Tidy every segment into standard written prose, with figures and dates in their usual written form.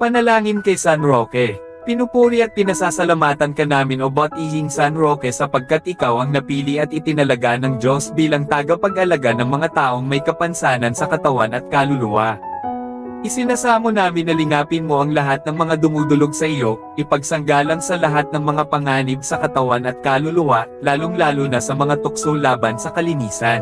Panalangin kay San Roque. Pinupuri at pinasasalamatan ka namin o Batihing San Roque sapagkat ikaw ang napili at itinalaga ng Diyos bilang tagapag-alaga ng mga taong may kapansanan sa katawan at kaluluwa. Isinasamo namin na lingapin mo ang lahat ng mga dumudulog sa iyo, ipagsanggalang sa lahat ng mga panganib sa katawan at kaluluwa, lalong-lalo na sa mga tukso laban sa kalinisan.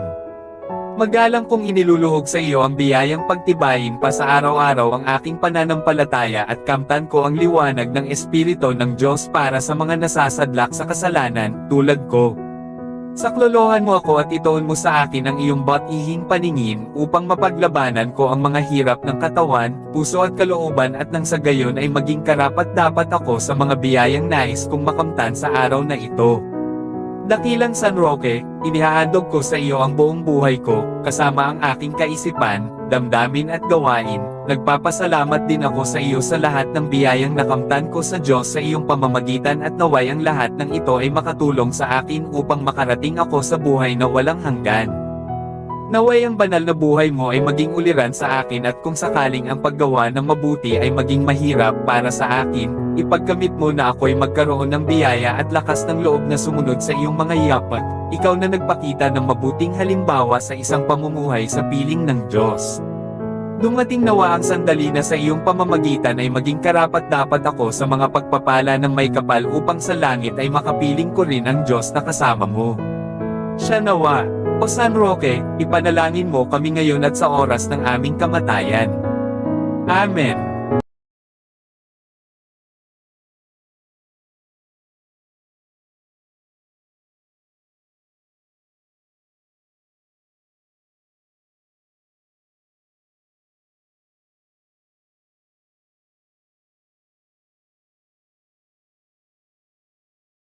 Magalang kong iniluluhog sa iyo ang biyayang pagtibayin pa sa araw-araw ang aking pananampalataya at kamtan ko ang liwanag ng Espiritu ng Diyos para sa mga nasasadlak sa kasalanan, tulad ko. Saklolohan mo ako at ituon mo sa akin ang iyong batihing paningin upang mapaglabanan ko ang mga hirap ng katawan, puso at kalooban at nang sa gayon ay maging karapat-dapat ako sa mga biyayang nais kong makamtan sa araw na ito. Dakilang San Roque, inihahandog ko sa iyo ang buong buhay ko, kasama ang aking kaisipan, damdamin at gawain. Nagpapasalamat din ako sa iyo sa lahat ng biyayang nakamtan ko sa Diyos sa iyong pamamagitan at naway ang lahat ng ito ay makatulong sa akin upang makarating ako sa buhay na walang hanggan. Naway ang banal na buhay mo ay maging uliran sa akin at kung sakaling ang paggawa ng mabuti ay maging mahirap para sa akin, ipagkamit mo na ako'y magkaroon ng biyaya at lakas ng loob na sumunod sa iyong mga yapak. Ikaw na nagpakita ng mabuting halimbawa sa isang pamumuhay sa piling ng Diyos. Dumating nawa ang sandali na sa iyong pamamagitan ay maging karapat-dapat ako sa mga pagpapala ng may kapal upang sa langit ay makapiling ko rin ang Diyos na kasama mo. Siya nawa. O San Roque, ipanalangin mo kami ngayon at sa oras ng aming kamatayan. Amen.